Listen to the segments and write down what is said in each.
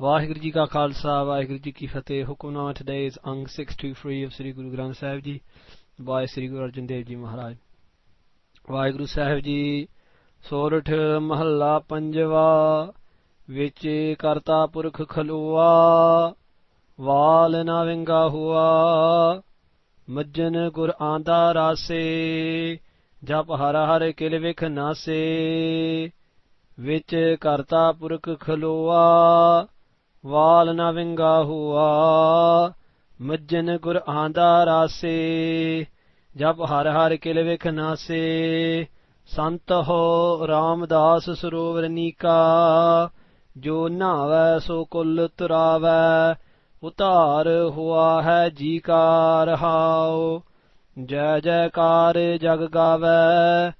Vaheguru Ji Ka Khalsa, Vaheguru Ji Ki Fateh. Hukamnama today is Ang 623 of Sri Guru Granth Sahib Ji by Sri Guru Arjan Dev Ji Maharaj. Vaheguru Sahib Ji Sorat'h Mahalla Panjwa Viche Karta Purkh Khalua Val Na Vinga Hua Majjan Gur Anda Rase Jap Hara Hare Kil Vikh Nase Viche Karta Purkh Khalua Val Na Vinga Hua Majjan Gur Anda Rase Jab Har Har Kil Vikh Nase Sant Ho Ramdas Sarovar Nika Jo Nave So Kul Turave Utar Hua Hai Ji Ka Rahao Jai Jaikar Jag Gave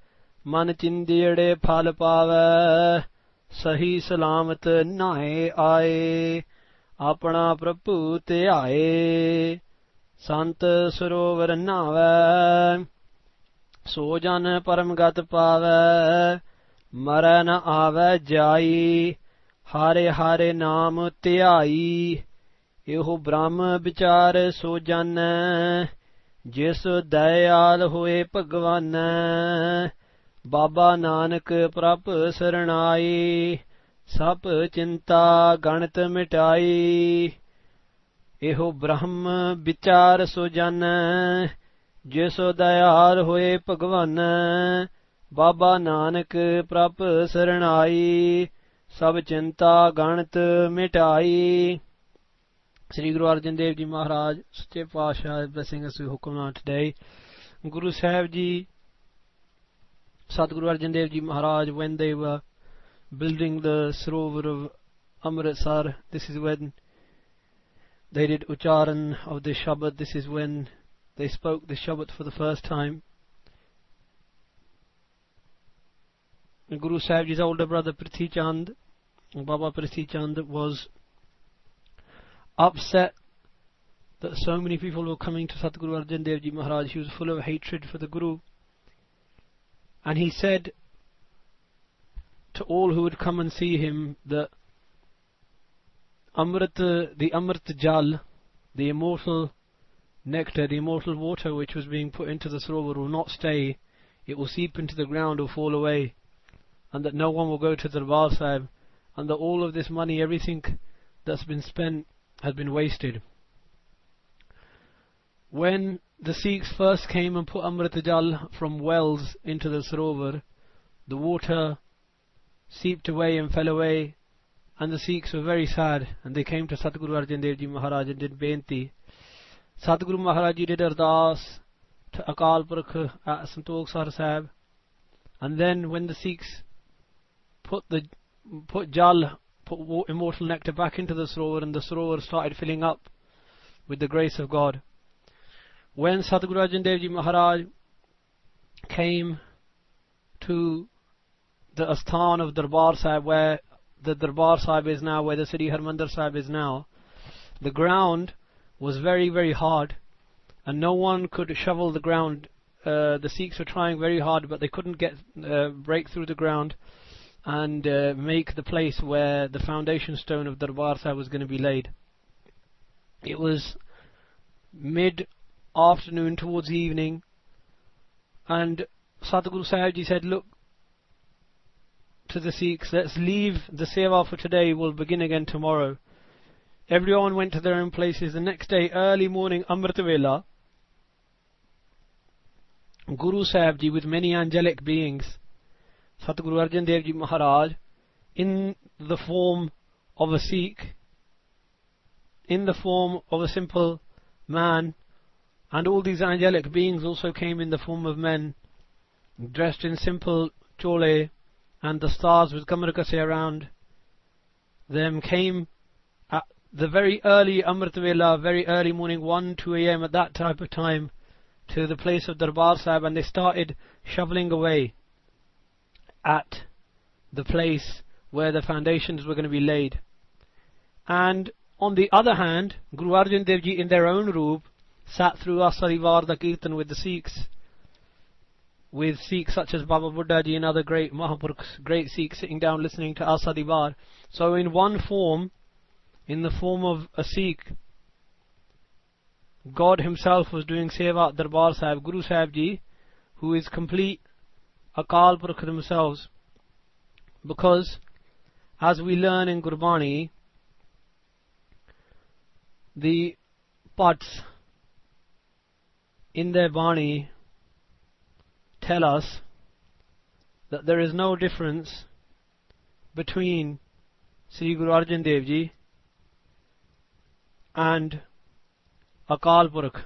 Man Chindiyade Phal Pave Sahi Salamat Nahe Aaye Apna Prabhu Te Aaye Sant Sarovar Nave So Jan Param Gat Pave Mara Na Ave Jai Hare Hare Naam Tyai Eho Brahm Vichar So Jan Jis Dayal Hoye Bhagwan Baba Nanak Prap Saranai Sap Chinta Ganit Mitai Eho Brahm Vichar Sujan Jiso Dayal Hoye Bhagwan Baba Nanak Prap Saranai Sab Chinta Ganit Mitai. Sri Guru Arjan Dev Ji Maharaj Sache Pasha is blessing us with Hukamnama today. Guru Sahib Ji Sadguru Arjan Dev Ji Maharaj, when they were building the Sarovar of Amritsar, this is when they did Ucharan of the Shabad, this is when they spoke the Shabad for the first time. Guru Sahib Ji's older brother Prithi Chand, Baba Prithi Chand, was upset that so many people were coming to Sadguru Arjan Dev Ji Maharaj. He was full of hatred for the Guru. And he said to all who would come and see him that the Amrit Jal, the immortal nectar, the immortal water which was being put into the Sarovar will not stay. It will seep into the ground or fall away. And that no one will go to the Darbar Sahib. And that all of this money, everything that's been spent, has been wasted. When the Sikhs first came and put Amrit Jal from wells into the Sarovar, the water seeped away and fell away, and the Sikhs were very sad, and they came to Sadguru Arjan Dev Ji Maharaj and did Benti. Sadguru Maharaj Ji did Ardas to Akal Purkh at Santokh Sar Sahib, and then when the Sikhs put immortal nectar back into the Sarovar, and the Sarovar started filling up with the grace of God. When Sadguru Arjan Dev Ji Maharaj came to the Asthan of Darbar Sahib, where the Darbar Sahib is now, where the Sri Harmandir Sahib is now, the ground was very, very hard, and no one could shovel the ground. The Sikhs were trying very hard, but they couldn't break through the ground and make the place where the foundation stone of Darbar Sahib was going to be laid. It was mid-afternoon towards evening, and Sadguru Sahib Ji said, look to the Sikhs, let's leave the seva for today, we'll begin again tomorrow. Everyone went to their own places. The next day, early morning, Amrit Vela, Guru Sahib Ji with many angelic beings, Sadguru Arjan Dev Ji Maharaj, in the form of a Sikh, in the form of a simple man, and all these angelic beings also came in the form of men, dressed in simple chole, and the stars with Kamarkase around them came at the very early Amrit Vela, very early morning, 1-2 a.m. at that type of time, to the place of Darbar Sahib, and they started shoveling away at the place where the foundations were going to be laid. And on the other hand, Guru Arjan Dev Ji in their own roop sat through Asadivar the Kirtan with the Sikhs, with Sikhs such as Baba Buddha Ji and other great Mahapurukhs, great Sikhs sitting down listening to Asadivar. So in one form, in the form of a Sikh. God himself was doing seva at Darbar Sahib. Guru Sahib Ji, who is complete Akal Purkh themselves, because as we learn in Gurbani, the Pats in their Bani tell us that there is no difference between Sri Guru Arjan Dev Ji and Akal Purkh.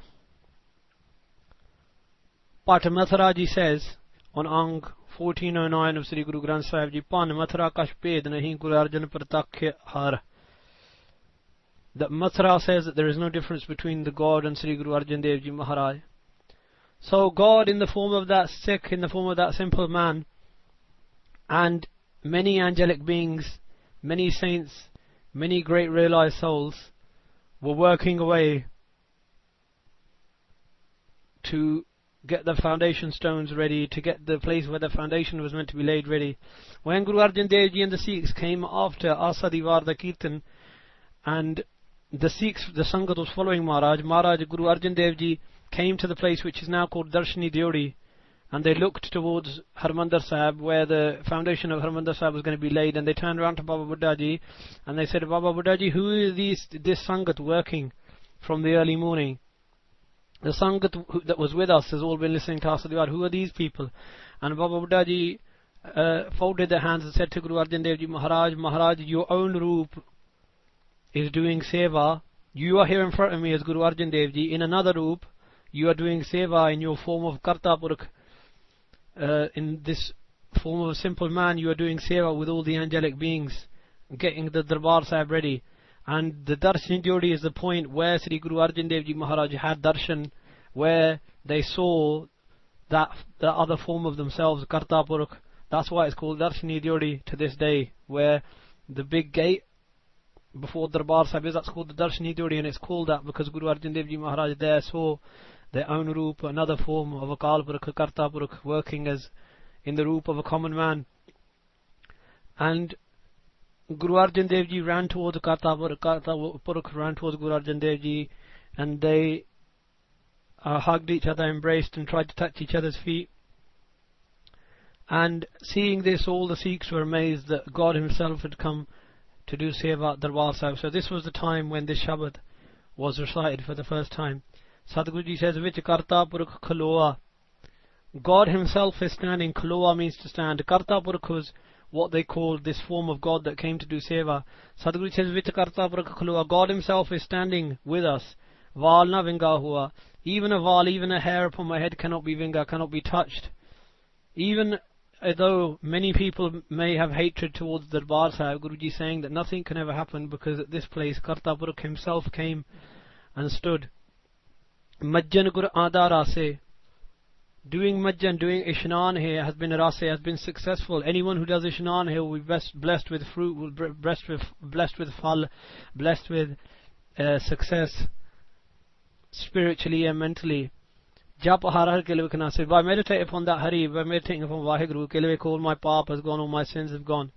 Pat Mathura Ji says on Ang 1409 of Sri Guru Granth Sahib Ji, Pan Mathura Kash Ped Nahi Guru Arjan Pratakya Har. That Mathura says that there is no difference between the God and Sri Guru Arjan Dev Ji Maharaj. So God, in the form of that Sikh, in the form of that simple man, and many angelic beings, many saints, many great realized souls, were working away to get the foundation stones ready, to get the place where the foundation was meant to be laid ready. When Guru Arjan Dev Ji and the Sikhs came after Asa Divar the Kirtan, and the Sikhs, the Sangat was following Maharaj, Guru Arjan Dev Ji came to the place which is now called Darshani Deori, and they looked towards Harmandir Sahib, where the foundation of Harmandir Sahib was going to be laid, and they turned around to Baba Buddha Ji, and they said, Baba Buddha Ji, who is this Sangat working from the early morning? The Sangat that was with us has all been listening to Asa Divar. Who are these people? And Baba Buddha Ji folded their hands and said to Guru Arjan Dev Ji, Maharaj, your own roop is doing seva. You are here in front of me as Guru Arjan Dev Ji. In another roop, you are doing seva in your form of Karta Purkh. In this form of a simple man, you are doing seva with all the angelic beings, getting the Darbar Sahib ready. And the Darshan Jodi is the point where Sri Guru Arjan Dev Ji Maharaj had darshan, where they saw that the other form of themselves, Karta Purkh. That's why it's called Darshani Jodi to this day, where the big gate before Darbar Sahib is, that's called the Darshani Jodi, and it's called that because Guru Arjan Dev Ji Maharaj there saw their own roop, another form of Akal Purkh, Karta Purkh, working as in the roop of a common man. And Guru Arjan Dev Ji ran towards Karta Purkh ran towards Guru Arjan Dev Ji, and they hugged each other, embraced, and tried to touch each other's feet. And seeing this, all the Sikhs were amazed that God himself had come to do seva at Darbar Sahib. So this was the time when this Shabad was recited for the first time. Sadhguru Ji says, Vich Karta Purkh Khaloa. God himself is standing. Khaloa means to stand. Karta Purkh was what they called this form of God that came to do seva. Sadhguru Ji says, Vich Karta Purkh Khaloa. God himself is standing with us. Val na vinga hua. Even a val, even a hair upon my head cannot be vinga, cannot be touched. Even though many people may have hatred towards the Darbar Sahib, Guruji is saying that nothing can ever happen, because at this place Karta Purkh himself came and stood. Majjan Gur Ada Rase. Doing Majjan, doing Ishnan here has been Rase, has been successful. Anyone who does Ishnan here will be blessed with fruit, will be blessed with fal, blessed with success spiritually and mentally. Jap Harar Kelviknase. By meditating upon that Hari, by meditating upon Vaheguru, Kelvik, all my pap has gone, all my sins have gone.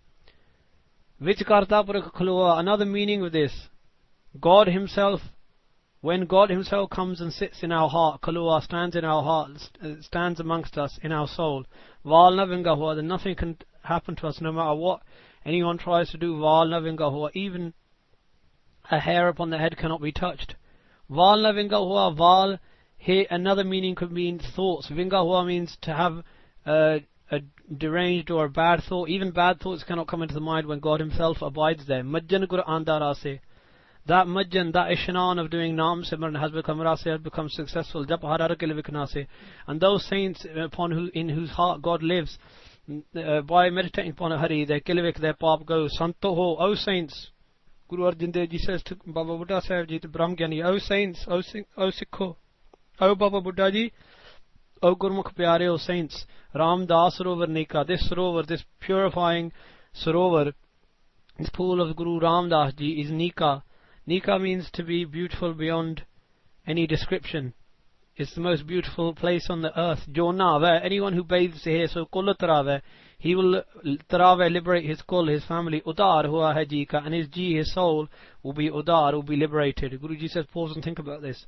Vich Karta Purkh Khaloa. Another meaning of this, God himself, when God himself comes and sits in our heart, Khaloa, stands in our heart, stands amongst us in our soul. Val na vinga hua, then nothing can happen to us no matter what anyone tries to do. Val na vinga hua, even a hair upon the head cannot be touched. Val na vinga hua, val. Here, another meaning could mean thoughts. Vinga hua means to have a deranged or a bad thought. Even bad thoughts cannot come into the mind when God himself abides there. Majjan Gur Anda Rase. That Majjan, that Ishnan of doing Naam Simran has become Rase, has become successful. Jap Harar Kelviknase. And those saints in whose heart God lives, by meditating upon a Hari, their Kelvik, their Pap goes. Santo ho, O saints. Guru Arjan Dev Ji says to Baba Buddha Sahib Ji, to Brahmgyani, O saints, O Sikho. O Baba Buddha Ji, O Gurmukh Pyare, O saints, Ram Das Sarovar Nika, this Sarovar, this purifying Sarovar, this pool of Guru Ram Das Ji is Nika. Nika means to be beautiful beyond any description. It's the most beautiful place on the earth. Jo nahave, anyone who bathes here, so kul tarave, he will tarave, liberate his kul, his family. Udar hua hai ji ka, and his ji, his soul, will be udar, will be liberated. Guruji says, pause and think about this.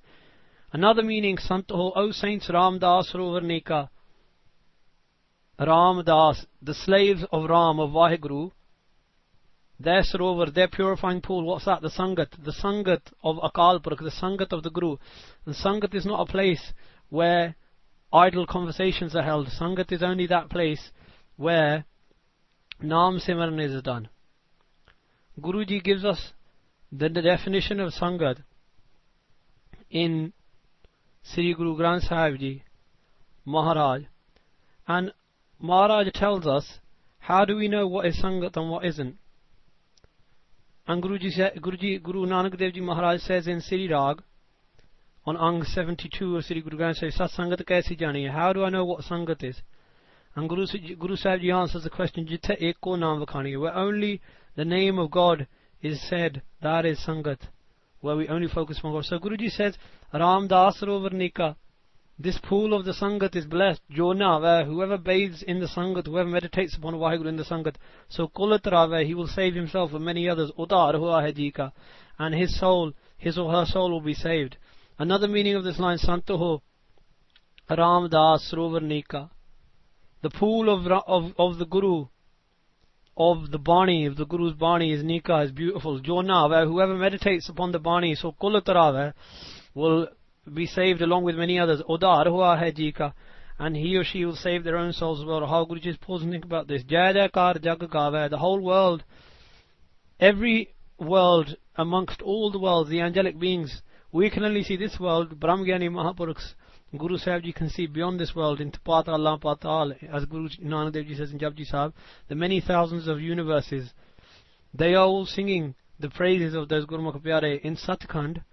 Another meaning, Sant ho, O saints, Ram Das Sarovar Nika. Ram Das, the slaves of Ram, of Vaheguru, their Sarovar, their purifying pool, what's that? The Sangat of Akal Purkh, the Sangat of the Guru. And Sangat is not a place where idle conversations are held. Sangat is only that place where Naam Simran is done. Guruji gives us the definition of Sangat in Sri Guru Granth Sahib Ji Maharaj, and Maharaj tells us how do we know what is Sangat and what isn't. And Guru Nanak Dev Ji Maharaj says in Sri Rag on Ang 72 of Sri Guru Granth Sahib, Sat Sangat kaisi jani hai? How do I know what Sangat is? And Guru Sahib Ji answers the question, Jithe eko naam vakhani hai, where only the name of God is said, that is Sangat, where we only focus on God. So Guruji says, Ram Das Sarovar Nika, this pool of the Sangat is blessed. Jona, where whoever bathes in the Sangat, whoever meditates upon Vaheguru in the Sangat, so Kulatarave, he will save himself and many others. Udar hua hai ji ka, and his soul, his or her soul will be saved. Another meaning of this line, Santoho Ram Das Sarovar Nika, the pool of the Guru, of the Bani, of the Guru's Bani is Nika, is beautiful. Jona, where whoever meditates upon the Bani, so Kulatarave, will be saved along with many others. Udar hua hai ji ka, and he or she will save their own souls as well. How Guruji is pause and think about this. Jai Jaikar Jag Gave, the whole world, every world amongst all the worlds, the angelic beings, we can only see this world. Brahmgyani Mahapurukhs, Guru Sahib Ji can see beyond this world into Patal La Patal, as Guru Nanak Dev Ji says in Japji Sahib, the many thousands of universes. They are all singing the praises of those Gurmukh Pyare in Satkhand.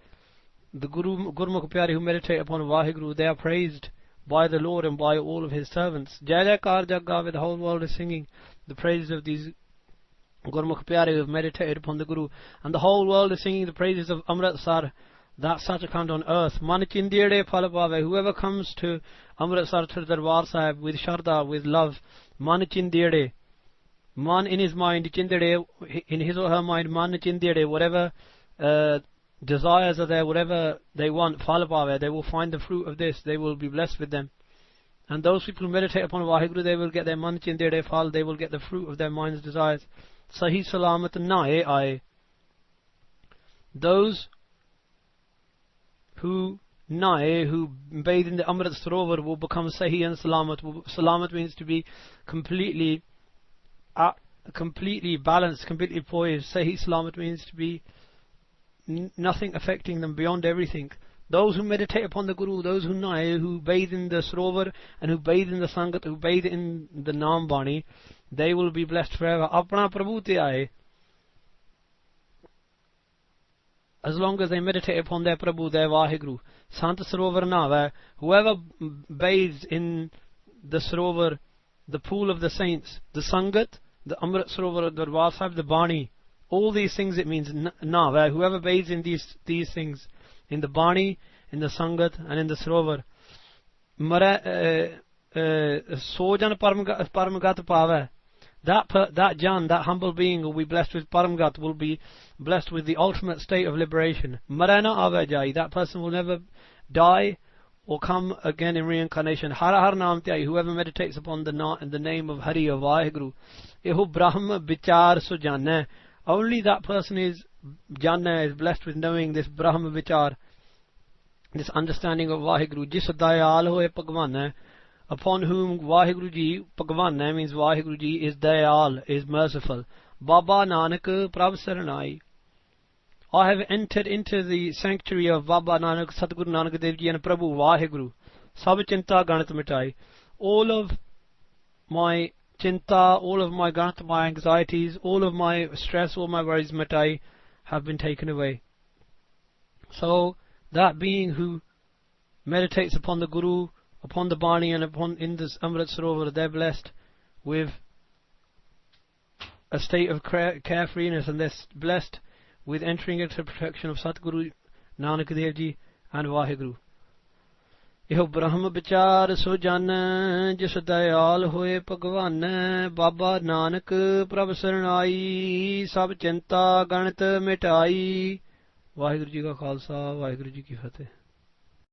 The Gurmukh Pyare who meditate upon Vaheguru, they are praised by the Lord and by all of his servants. Jai Jaikar Jag Gave, the whole world is singing the praises of these Gurmukh Pyare who have meditated upon the Guru, and the whole world is singing the praises of Amritsar, that Sachkhand on earth. Man Chindire Phal Pave, whoever comes to Amritsar to the Darbar Sahib with Sharda, with love, Man Chindire, Man in his mind, Chindire, in his or her mind, Man Chindire, whatever desires are there, whatever they want, Phal Pave, they will find the fruit of this, they will be blessed with them. And those people who meditate upon Vaheguru, they will get their Man Chindire Phal, they will get the fruit of their mind's desires. Sahi Salamat Nae Aye. Those who bathe in the Amrit Sarovar will become Sahi and Salamat. Salamat means to be completely balanced, completely poised. Sahi Salamat means to be nothing affecting them, beyond everything. Those who meditate upon the Guru, those who bathe in the Sarovar and who bathe in the Sangat, who bathe in the Naam Bani, they will be blessed forever. Apna Prabhu te aaye. As long as they meditate upon their Prabhu, their Vaheguru. Sant Sarovar Nava, whoever bathes in the Sarovar, the pool of the saints, the Sangat, the Amrit Sarovar, the Darbar Sahib, the Bani, all these things it means Nava, whoever bathes in these things, in the Bani, in the Sangat, and in the Sarovar, Sojan Paramagat Pava, that Jan, that humble being will be blessed with Paramgat, will be blessed with the ultimate state of liberation. Marana Avajai, that person will never die or come again in reincarnation. Har Har Naam Tyai, whoever meditates upon the name of Hari of Vaheguru. Eho Brahma Vichar Sujana, only that person is Jana, is blessed with knowing this Brahma Vichar, this understanding of Vaheguru. Jis Dayal Hoye Bhagwan, upon whom Vaheguru Ji, Bhagwan means Vaheguru Ji is Dayal, is merciful. Baba Nanak Prabh Saranai. I have entered into the sanctuary of Baba Nanak, Satguru Nanak Dev Ji and Prabhu Vaheguru. Sab Chinta Ganat Mitai. All of my Chinta, all of my Ganat, my anxieties, all of my stress, all my worries Mitai have been taken away. So, that being who meditates upon the Guru, upon the Bani and upon in this Amrit Sarovar, they're blessed with a state of carefreeness, and they're blessed with entering into the protection of Satguru Nanak Dev Ji and Vaheguru. ਇਹੋ ਬ੍ਰਹਮ ਵਿਚਾਰ ਸੋ ਜਾਨ ਜਿਸ ਦਇਆਲ ਹੋਏ ਭਗਵਾਨ ਬਾਬਾ ਨਾਨਕ ਪ੍ਰਭ ਸਰਣਾਈ ਸਭ ਚਿੰਤਾ ਗਣਤ ਮਿਟਾਈ। ਵਾਹਿਗੁਰੂ ਜੀ ਕਾ ਖਾਲਸਾ ਵਾਹਿਗੁਰੂ ਜੀ ਕੀ ਫਤਿਹ।